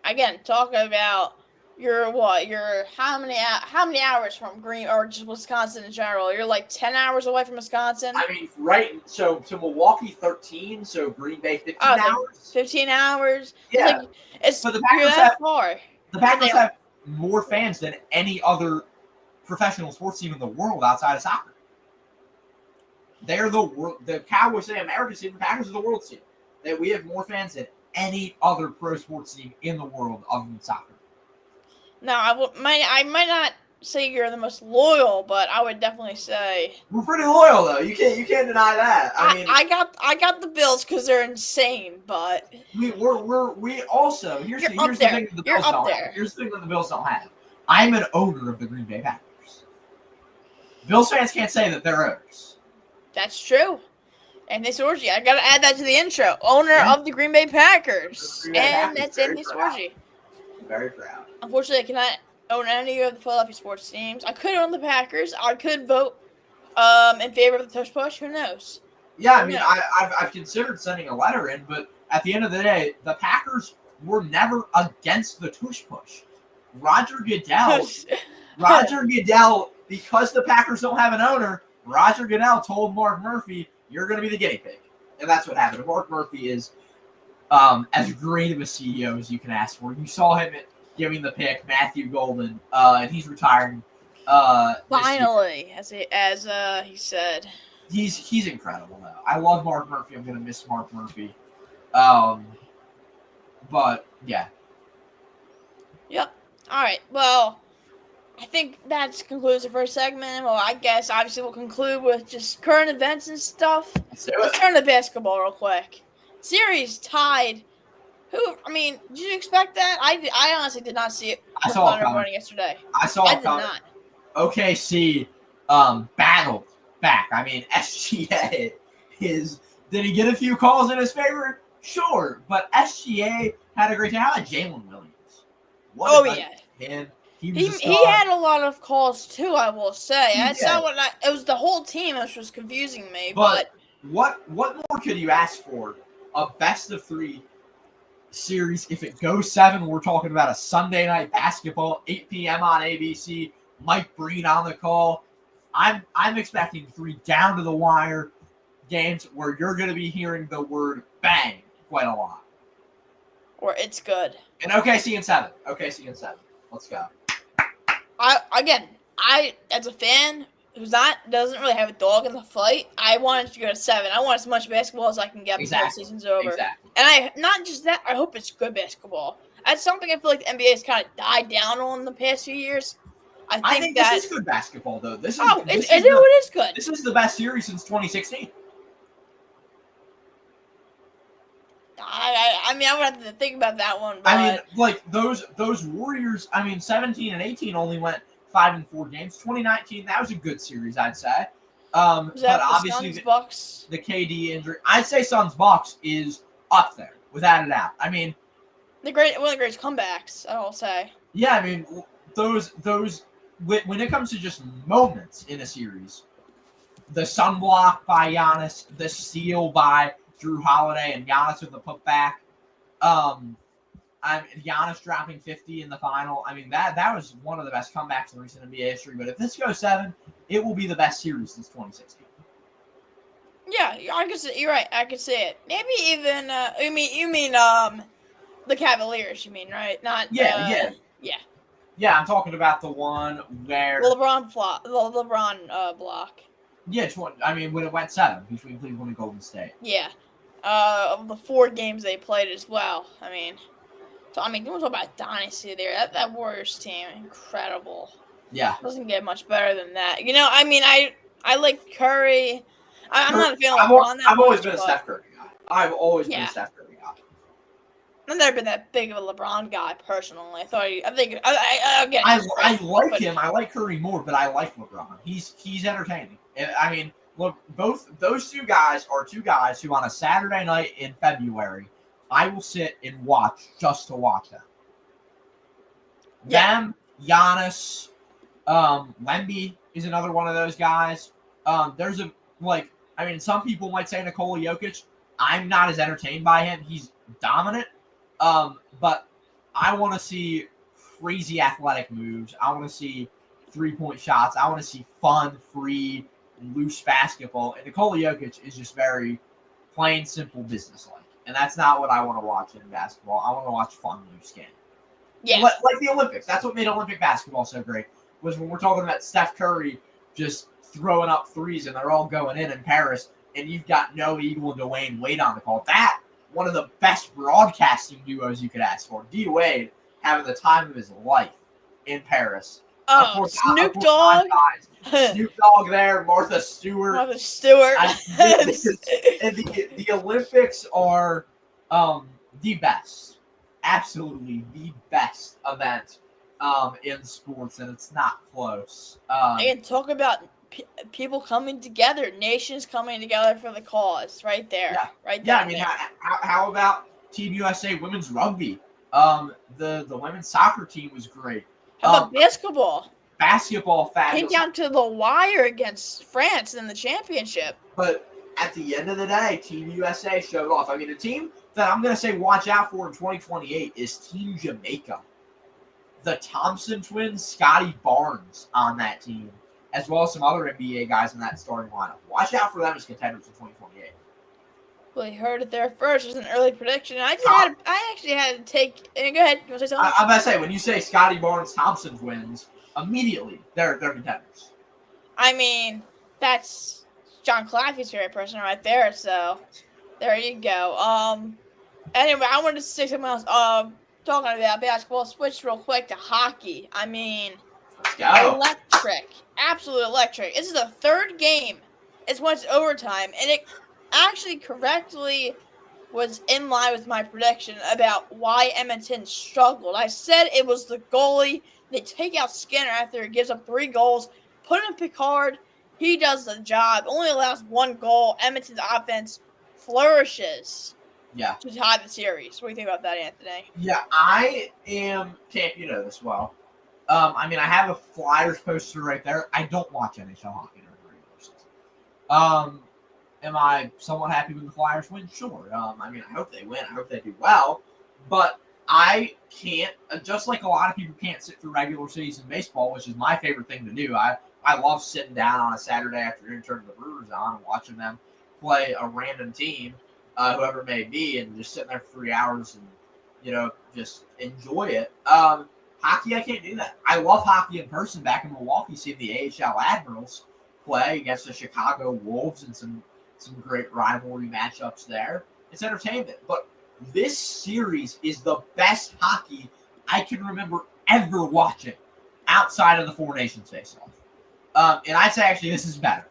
[SPEAKER 1] Again, talking about you're how many hours from Green or just Wisconsin in general? You're like 10 hours away from Wisconsin.
[SPEAKER 2] I mean, right? So to Milwaukee 13, so Green Bay 15 hours.
[SPEAKER 1] 15 hours.
[SPEAKER 2] Yeah.
[SPEAKER 1] So the Packers have far.
[SPEAKER 2] The Packers have more fans than any other professional sports team in the world outside of soccer. They're the Cowboys say America's team, the Packers are the world team. That we have more fans than any other pro sports team in the world other than soccer.
[SPEAKER 1] No, I might not say you're the most loyal, but I would definitely say
[SPEAKER 2] we're pretty loyal though. You can't deny that. I mean,
[SPEAKER 1] I got the Bills because they're insane, but
[SPEAKER 2] we also here's the thing that the Bills don't have. Here's the thing that the Bills don't have. I'm an owner of the Green Bay Packers. Bills fans can't say that they're owners.
[SPEAKER 1] That's true. Anthony Sorgi, I gotta add that to the intro. Owner of the Green Bay Packers, that's Anthony Sorgi.
[SPEAKER 2] Very proud.
[SPEAKER 1] Unfortunately, I cannot own any of the Philadelphia sports teams. I could own the Packers. I could vote in favor of the tush push. Who knows?
[SPEAKER 2] Yeah, I mean, I've considered sending a letter in, but at the end of the day, the Packers were never against the tush push. Roger Goodell, because the Packers don't have an owner, Roger Goodell told Mark Murphy, "You're going to be the guinea pig," and that's what happened. Mark Murphy is as great of a CEO as you can ask for. You saw him giving the pick, Matthew Golden, and he's retiring.
[SPEAKER 1] Finally, as he said,
[SPEAKER 2] he's incredible though. I love Mark Murphy. I'm gonna miss Mark Murphy. But yeah.
[SPEAKER 1] Yep. All right. Well, I think that concludes the first segment. Well, I guess obviously we'll conclude with just current events and stuff. Let's turn to basketball real quick. Series tied. Did you expect that? I honestly did not see it.
[SPEAKER 2] I saw it coming
[SPEAKER 1] yesterday.
[SPEAKER 2] I did not. OKC battled back. I mean, SGA did he get a few calls in his favor? Sure, but SGA had a great time. How about Jalen Williams?
[SPEAKER 1] He had a lot of calls too, I will say. It was the whole team which was confusing me. But
[SPEAKER 2] what more could you ask for? A best of 3 series. If it goes 7, we're talking about a Sunday night basketball, 8 p.m. on ABC. Mike Breen on the call. I'm expecting 3 down to the wire games where you're going to be hearing the word bang quite a lot.
[SPEAKER 1] Or it's good.
[SPEAKER 2] And OKC in 7. Let's go.
[SPEAKER 1] I as a fan doesn't really have a dog in the fight, I wanted to go to 7. I want as much basketball as I can get before the season's over.
[SPEAKER 2] Exactly.
[SPEAKER 1] And not just that, I hope it's good basketball. That's something I feel like the NBA has kind of died down on the past few years. I think
[SPEAKER 2] this is good basketball, though.
[SPEAKER 1] It is good.
[SPEAKER 2] This is the best series since 2016.
[SPEAKER 1] I would have to think about that one.
[SPEAKER 2] But those Warriors. 17 and 18 only went 5 and 4 games. 2019, that was a good series, I'd say.
[SPEAKER 1] But obviously,
[SPEAKER 2] the
[SPEAKER 1] Bucks?
[SPEAKER 2] The KD injury. I'd say Suns Bucks is up there without a doubt.
[SPEAKER 1] one of the greatest comebacks, I will say.
[SPEAKER 2] Yeah, those when it comes to just moments in a series, the sunblock by Giannis, the steal by Drew Holiday, and Giannis with the putback. Giannis dropping 50 in the final. I mean, that was one of the best comebacks in recent NBA history. But if this goes 7, it will be the best series since 2016.
[SPEAKER 1] Yeah, I can see. You're right. I can see it. Maybe even. You mean the Cavaliers? You mean right? Not.
[SPEAKER 2] Yeah. Yeah, I'm talking about the one where
[SPEAKER 1] The LeBron block.
[SPEAKER 2] Yeah, when it went 7 between Cleveland and Golden State.
[SPEAKER 1] Yeah. Of the 4 games they played as well. Don't talk about dynasty there. That Warriors team, incredible.
[SPEAKER 2] Yeah.
[SPEAKER 1] Doesn't get much better than that. I like Curry. I'm not a fan of LeBron that much.
[SPEAKER 2] I've always been a Steph Curry guy. I've always been a Steph Curry guy.
[SPEAKER 1] I've never been that big of a LeBron guy personally. I
[SPEAKER 2] like him. I like Curry more, but I like LeBron. He's entertaining. I mean, look, both those two guys are two guys who on a Saturday night in February, I will sit and watch just to watch them.
[SPEAKER 1] Yeah.
[SPEAKER 2] Them, Giannis, Wemby is another one of those guys. Some people might say Nikola Jokic. I'm not as entertained by him. He's dominant. But I want to see crazy athletic moves. I want to see 3-point shots. I want to see fun, free, loose basketball. And Nikola Jokic is just very plain, simple, businesslike. And that's not what I want to watch in basketball. I want to watch fun, loose game.
[SPEAKER 1] Yeah.
[SPEAKER 2] Like the Olympics. That's what made Olympic basketball so great, was when we're talking about Steph Curry just throwing up threes and they're all going in Paris, and you've got Noah Eagle and Dwayne Wade on the call. That, one of the best broadcasting duos you could ask for. D. Wade having the time of his life in Paris.
[SPEAKER 1] Oh, Snoop Dogg.
[SPEAKER 2] Snoop Dogg there, Martha Stewart.
[SPEAKER 1] And
[SPEAKER 2] the Olympics are the best. Absolutely the best event in sports, and it's not close.
[SPEAKER 1] And talk about people coming together, nations coming together for the cause, right there.
[SPEAKER 2] How about Team USA women's rugby? The women's soccer team was great.
[SPEAKER 1] How about basketball?
[SPEAKER 2] Basketball, fabulous.
[SPEAKER 1] Came down to the wire against France in the championship.
[SPEAKER 2] But at the end of the day, Team USA showed off. I mean, a team that I'm going to say watch out for in 2028 is Team Jamaica. The Thompson twins, Scotty Barnes on that team, as well as some other NBA guys in that starting lineup. Watch out for them as contenders in 2028.
[SPEAKER 1] Well, you heard it there first. It was an early prediction. I actually had to take. Go ahead. You want to say something?
[SPEAKER 2] I'm about to say, when you say Scotty Barnes, Thompson twins, immediately they're contenders.
[SPEAKER 1] I mean, that's John Claffey's favorite person right there. So there you go. Anyway, I wanted to say something else. Talking about basketball, switch real quick to hockey. I mean,
[SPEAKER 2] let's go.
[SPEAKER 1] Electric, absolute electric. This is the third game. It's once overtime, and it actually correctly was in line with my prediction about why Edmonton struggled. I said it was the goalie. They take out Skinner after he gives up 3 goals. Put in Picard. He does the job. Only allows 1 goal. Edmonton's offense flourishes.
[SPEAKER 2] Yeah.
[SPEAKER 1] To tie the series. What do you think about that, Anthony?
[SPEAKER 2] Yeah, I am. Camp, you know this well. I have a Flyers poster right there. I don't watch NHL hockey during the regular season. Am I somewhat happy when the Flyers win? Sure. I hope they win. I hope they do well. But I can't, just like a lot of people can't sit through regular season baseball, which is my favorite thing to do. I love sitting down on a Saturday afternoon, turning the Brewers on and watching them play a random team, whoever it may be, and just sitting there for 3 hours and, just enjoy it. Hockey, I can't do that. I love hockey in person. Back in Milwaukee, seeing the AHL Admirals play against the Chicago Wolves and some great rivalry matchups there. It's entertainment. But this series is the best hockey I can remember ever watching outside of the Four Nations face-off. And I'd say, actually, this is better.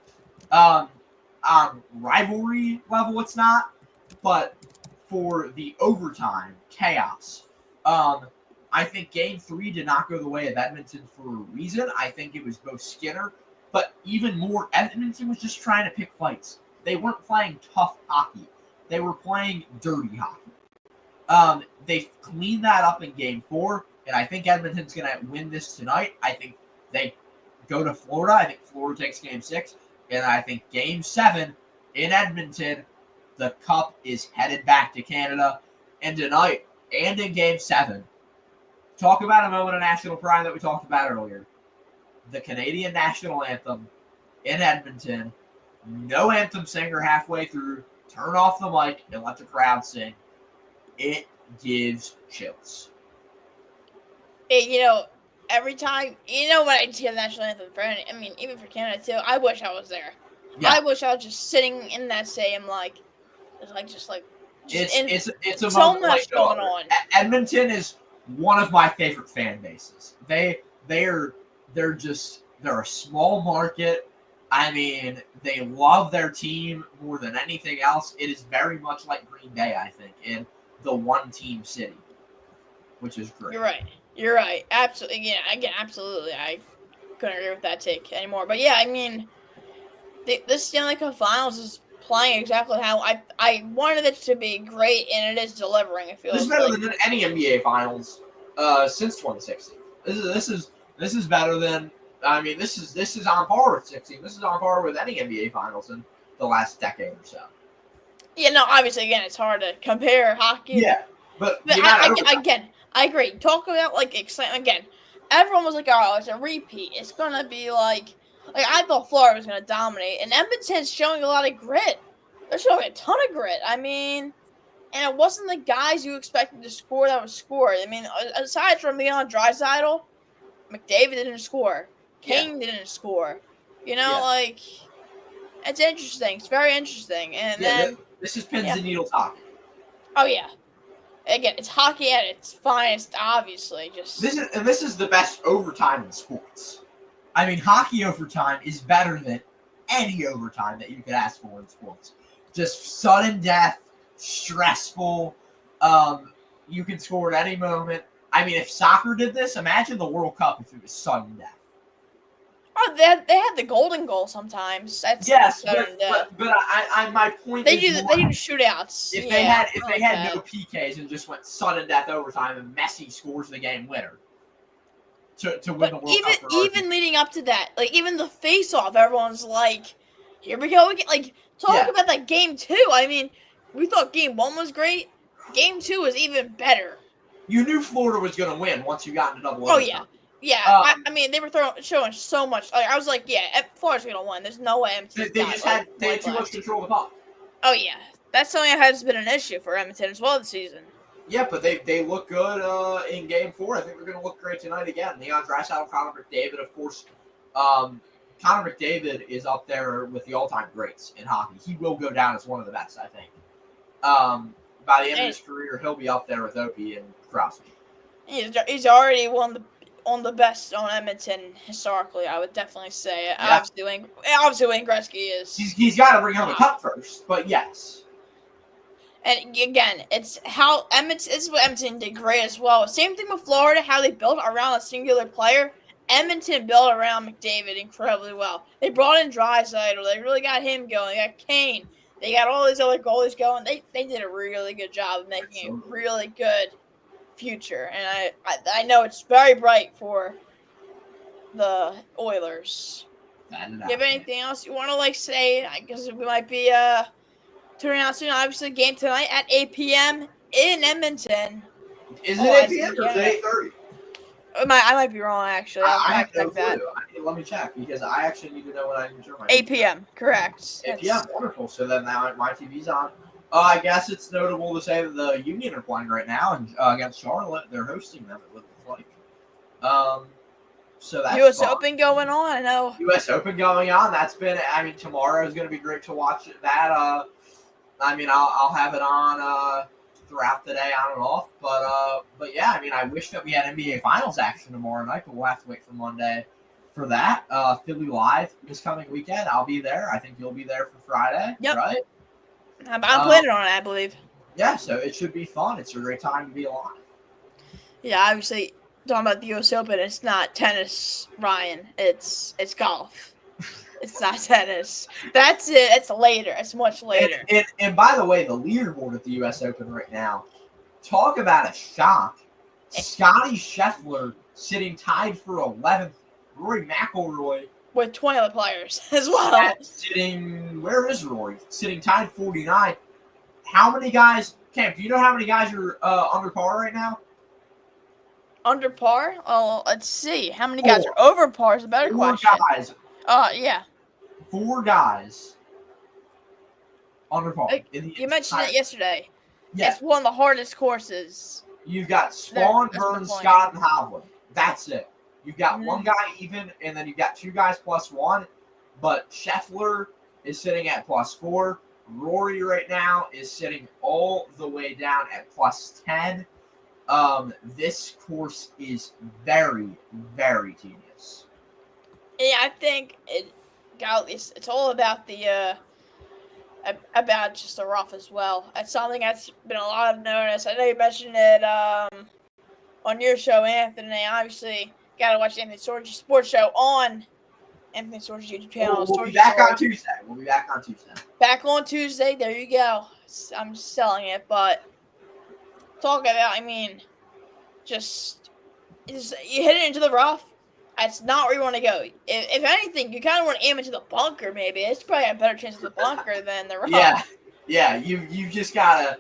[SPEAKER 2] On rivalry level, it's not. But for the overtime chaos, I think Game 3 did not go the way of Edmonton for a reason. I think it was both Skinner, but even more, Edmonton was just trying to pick fights. They weren't playing tough hockey. They were playing dirty hockey. They cleaned that up in Game 4, and I think Edmonton's going to win this tonight. I think they go to Florida. I think Florida takes Game 6, and I think Game 7 in Edmonton, the Cup is headed back to Canada. And tonight, and in Game 7. Talk about a moment of national pride that we talked about earlier. The Canadian national anthem in Edmonton. No anthem singer halfway through. Turn off the mic and let the crowd sing. It gives chills.
[SPEAKER 1] Every time, when I hear the national anthem for even for Canada too, I wish I was there.
[SPEAKER 2] Yeah.
[SPEAKER 1] I wish I was just sitting in that stadium, it's
[SPEAKER 2] a
[SPEAKER 1] so
[SPEAKER 2] moment
[SPEAKER 1] much
[SPEAKER 2] like no
[SPEAKER 1] going
[SPEAKER 2] other.
[SPEAKER 1] on.
[SPEAKER 2] Edmonton is one of my favorite fan bases. They're a small market. I mean, they love their team more than anything else. It is very much like Green Bay, I think, in the one-team city, which is great.
[SPEAKER 1] You're right. Absolutely. Yeah, again, absolutely. I couldn't agree with that take anymore. But yeah, this Stanley Cup Finals is playing exactly how I wanted it to be great, and it is delivering. It feels
[SPEAKER 2] this is better than any NBA Finals since 2016. This is better than. This is on par with 16. This is on par with any NBA Finals in the last decade or so.
[SPEAKER 1] Yeah, no, obviously, again, it's hard to compare hockey.
[SPEAKER 2] Yeah, but
[SPEAKER 1] I agree. Talk about excitement again. Everyone was like, "Oh, it's a repeat. It's gonna be like I thought Florida was gonna dominate, and Edmonton's showing a lot of grit. They're showing a ton of grit. And it wasn't the guys you expected to score that was scored. Aside from Leon Draisaitl, McDavid didn't score. Kane didn't score. It's interesting. It's very interesting. And then
[SPEAKER 2] this is pins and needles hockey.
[SPEAKER 1] Oh yeah. Again, it's hockey at its finest, obviously.
[SPEAKER 2] This is the best overtime in sports. Hockey overtime is better than any overtime that you could ask for in sports. Just sudden death, stressful. You can score at any moment. If soccer did this, imagine the World Cup if it was sudden death.
[SPEAKER 1] Oh, they had the golden goal sometimes. That's
[SPEAKER 2] but my point
[SPEAKER 1] they
[SPEAKER 2] is
[SPEAKER 1] do shootouts.
[SPEAKER 2] If they had no PKs and just went sudden death overtime and Messi scores the game winner to win the World Cup.
[SPEAKER 1] Even leading up to that, even the face-off, everyone's like, "Here we go again." Talk about that game 2. We thought game 1 was great. Game 2 was even better.
[SPEAKER 2] You knew Florida was going to win once you got into double
[SPEAKER 1] overtime.
[SPEAKER 2] Oh yeah.
[SPEAKER 1] Yeah, they were showing so much. I was like, yeah, Florida's gonna win. There's no way Edmonton.
[SPEAKER 2] They had too much control of the puck.
[SPEAKER 1] Oh yeah, that's something that has been an issue for Edmonton as well this season.
[SPEAKER 2] Yeah, but they look good in Game 4. I think they're gonna look great tonight again. Leon Draisaitl, Connor McDavid, of course. Connor McDavid is up there with the all-time greats in hockey. He will go down as one of the best, I think. By the end of his career, he'll be up there with Opie and Crosby.
[SPEAKER 1] He's already one of the best on Edmonton historically, I would definitely say. Yeah. Obviously, Wayne Gretzky is.
[SPEAKER 2] He's got to bring home the cup first, but yes.
[SPEAKER 1] And again, it's how Edmonton. This is what Edmonton did great as well. Same thing with Florida, how they built around a singular player. Edmonton built around McDavid incredibly well. They brought in Draisaitl. They really got him going. They got Kane. They got all these other goalies going. They did a really good job of making a really good future, and I know it's very bright for the Oilers. Do you have anything else you want to say? I guess we might be turning out soon. Obviously, game tonight at 8 p.m. in Edmonton.
[SPEAKER 2] Is it 8 p.m. or is it 8:30?
[SPEAKER 1] I might be wrong actually.
[SPEAKER 2] I have no clue. Let me check because I actually need to know when I can turn my
[SPEAKER 1] 8 p.m. Correct.
[SPEAKER 2] 8 p.m. Wonderful. So then now my TV's on. I guess it's notable to say that the Union are playing right now and against Charlotte. They're hosting them, it looks like. So that's
[SPEAKER 1] U.S. Open going on, I know.
[SPEAKER 2] U.S. Open going on. That's been, tomorrow is going to be great to watch that. I'll have it on throughout the day, on and off. But yeah, I wish that we had NBA Finals action tomorrow night, but we'll have to wait for Monday for that. Philly Live this coming weekend. I'll be there. I think you'll be there for Friday, right?
[SPEAKER 1] I'm planning on it, I believe.
[SPEAKER 2] Yeah, so it should be fun. It's a great time to be alive.
[SPEAKER 1] Yeah, obviously, talking about the U.S. Open, it's not tennis, Ryan. It's golf. It's not tennis. That's it. It's later. It's much later.
[SPEAKER 2] And by the way, the leaderboard at the U.S. Open right now, talk about a shock. Scotty Scheffler sitting tied for 11th. Rory McIlroy
[SPEAKER 1] with 20 other players as well.
[SPEAKER 2] Where is Rory? Sitting tied 49. How many guys Cam, do you know how many guys are under par right now?
[SPEAKER 1] Under par? Oh, let's see. How many guys are over par is a better question.
[SPEAKER 2] 4 guys.
[SPEAKER 1] Yeah.
[SPEAKER 2] 4 guys under par.
[SPEAKER 1] You mentioned it yesterday.
[SPEAKER 2] Yeah.
[SPEAKER 1] It's one of the hardest courses.
[SPEAKER 2] You've got Spawn, Burns, Scott, and Hovland. That's it. You've got one guy even, and then you've got 2 guys +1. But Scheffler is sitting at +4. Rory right now is sitting all the way down at +10. This course is very, very tedious.
[SPEAKER 1] Yeah, I think it's all about the about just the rough as well. That's something that's been a lot of notice. I know you mentioned it on your show, Anthony. Obviously, gotta watch Anthony Sorgi Sports Show on Anthony Sorgi's YouTube channel.
[SPEAKER 2] We'll be back on Tuesday. Back on Tuesday.
[SPEAKER 1] There you go. I'm selling it, but talk about. I mean, just you hit it into the rough. That's not where you want to go. If anything, you kind of want to aim into the bunker. Maybe it's probably a better chance of the bunker than the rough.
[SPEAKER 2] Yeah. You just gotta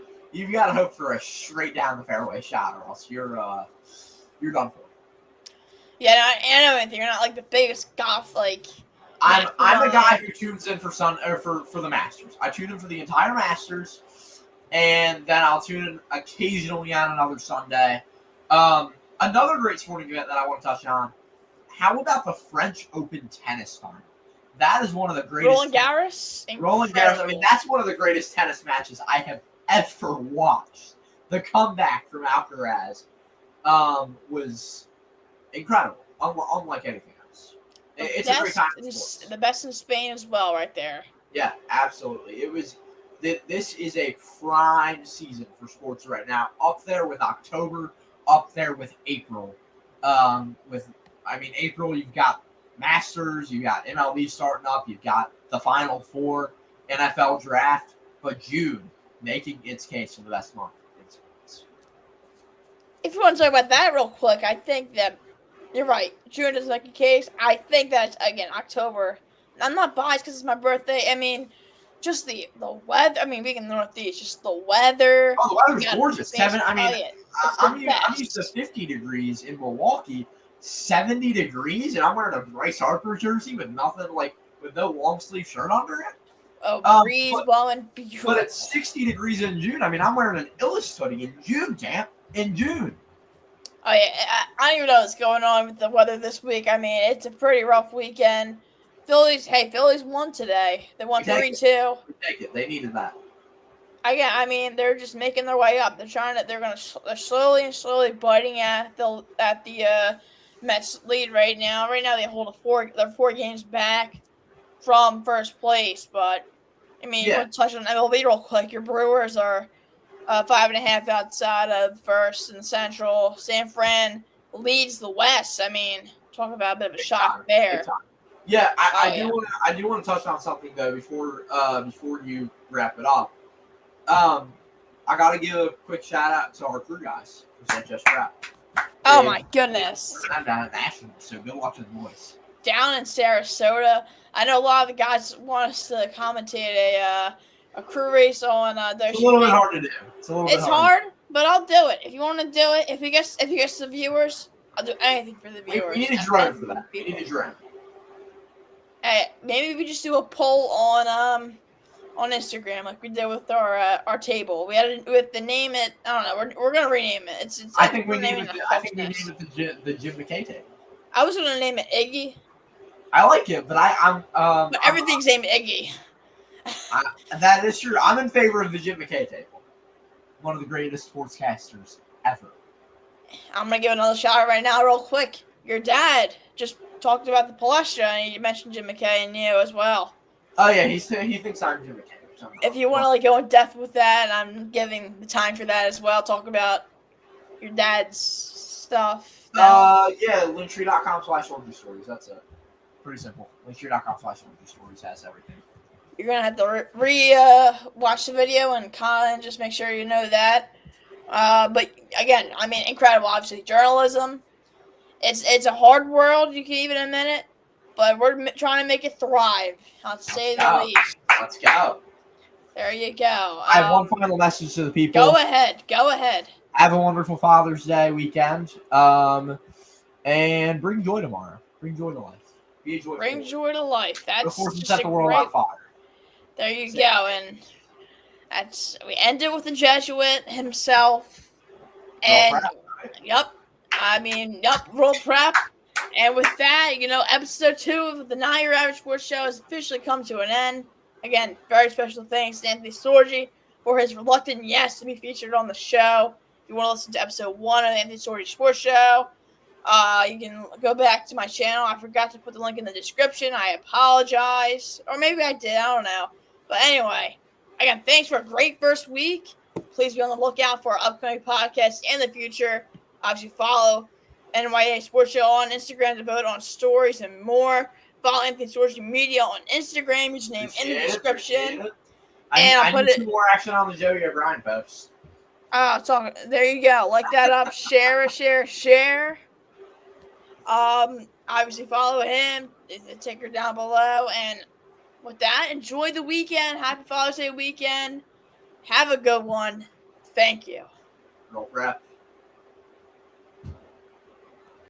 [SPEAKER 2] hope for a straight down the fairway shot, or else you're done for.
[SPEAKER 1] Yeah, I know anything. You're not like the biggest golf like.
[SPEAKER 2] I'm a guy who tunes in for the Masters. I tune in for the entire Masters, and then I'll tune in occasionally on another Sunday. Another great sporting event that I want to touch on. How about the French Open tennis final? That is one of the greatest.
[SPEAKER 1] Roland Garros.
[SPEAKER 2] I mean, that's one of the greatest tennis matches I have ever watched. The comeback from Alcaraz was incredible, unlike anything else. It's a great time. It's
[SPEAKER 1] the best in Spain as well, right there.
[SPEAKER 2] Yeah, absolutely. This is a prime season for sports right now. Up there with October, up there with April. April, you've got Masters, you've got MLB starting up, you've got the Final Four, NFL draft, but June making its case for the best month in sports.
[SPEAKER 1] If you want to talk about that real quick, I think that you're right. June doesn't make a case. I think that, again, October. I'm not biased because it's my birthday. I mean, just the weather. I mean, being in the Northeast, just the weather.
[SPEAKER 2] Oh, the weather's gorgeous. I'm used to 50 degrees in Milwaukee. 70 degrees, and I'm wearing a Bryce Harper jersey with no long sleeve shirt under it.
[SPEAKER 1] Oh, breeze blowing, beautiful.
[SPEAKER 2] But it's 60 degrees in June. I mean, I'm wearing an Illis hoodie in June, champ. In June.
[SPEAKER 1] Oh yeah, I don't even know what's going on with the weather this week. I mean, it's a pretty rough weekend. Phillies won today. They won 3-2.
[SPEAKER 2] Take it. They needed that.
[SPEAKER 1] I mean, they're just making their way up. They're slowly biting at the Mets lead right now. Right now, they hold they're 4 games back from first place. But I mean, you want to touch on MLB real quick. Your Brewers are 5.5 outside of first and Central. San Fran leads the West. I mean, talk about a bit of a shock there.
[SPEAKER 2] Yeah, I do want to touch on something though before you wrap it up. I got to give a quick shout out to our crew guys who just wrapped.
[SPEAKER 1] Oh my goodness!
[SPEAKER 2] I'm down at National, so go watch the boys.
[SPEAKER 1] Down in Sarasota, I know a lot of the guys want us to commentate a crew race on their.
[SPEAKER 2] It's a little bit hard to do.
[SPEAKER 1] It's hard, but I'll do it. If you want to do it, if you get the viewers, I'll do anything for the viewers.
[SPEAKER 2] We need a drone for that. We need a drone.
[SPEAKER 1] Hey, maybe we just do a poll on Instagram like we did with our table. We had with the name it. I don't know. We're gonna rename it. It's
[SPEAKER 2] I think we name it the Jim McKay table.
[SPEAKER 1] I was gonna name it Iggy.
[SPEAKER 2] I like it, but
[SPEAKER 1] But everything's named Iggy.
[SPEAKER 2] That is true. I'm in favor of the Jim McKay table. One of the greatest sportscasters ever.
[SPEAKER 1] I'm gonna give another shout out right now, real quick. Your dad just talked about the Palestra, and he mentioned Jim McKay and you as well.
[SPEAKER 2] Oh yeah, he thinks I'm Jim McKay.
[SPEAKER 1] If you want to go in depth with that, I'm giving the time for that as well. Talk about your dad's stuff.
[SPEAKER 2] Linktree.com/Sorgi stories. That's it. Pretty simple. Linktree.com/Sorgi stories has everything.
[SPEAKER 1] You're gonna have to watch the video and comment, just make sure you know that. But again, I mean, incredible. Obviously, journalism. It's a hard world. You can even admit it. But we're trying to make it thrive. I'll say the least.
[SPEAKER 2] Let's go.
[SPEAKER 1] There you go.
[SPEAKER 2] I have one final message to the people.
[SPEAKER 1] Go ahead.
[SPEAKER 2] Have a wonderful Father's Day weekend. And bring joy tomorrow. Bring joy to life. Be a joyful.
[SPEAKER 1] Bring joy to life. That's
[SPEAKER 2] just
[SPEAKER 1] set
[SPEAKER 2] the world on fire.
[SPEAKER 1] There you go. And we ended with the Jesuit himself. And yep. Roll prep. And with that, episode 2 of the Not Your Average Sports Show has officially come to an end. Again, very special thanks to Anthony Sorgi for his reluctant yes to be featured on the show. If you want to listen to episode 1 of the Anthony Sorgi Sports Show, you can go back to my channel. I forgot to put the link in the description. I apologize. Or maybe I did. I don't know. But anyway, again, thanks for a great first week. Please be on the lookout for our upcoming podcasts in the future. Obviously, follow NYA Sports Show on Instagram to vote on stories and more. Follow Anthony Sorgi Media on Instagram. His name in the description.
[SPEAKER 2] I need some more action on the Joey O'Brien post.
[SPEAKER 1] There you go. Like that up. Share. Obviously follow him. The ticker down below. And with that, enjoy the weekend. Happy Father's Day weekend. Have a good one. Thank you.
[SPEAKER 2] Roll rep.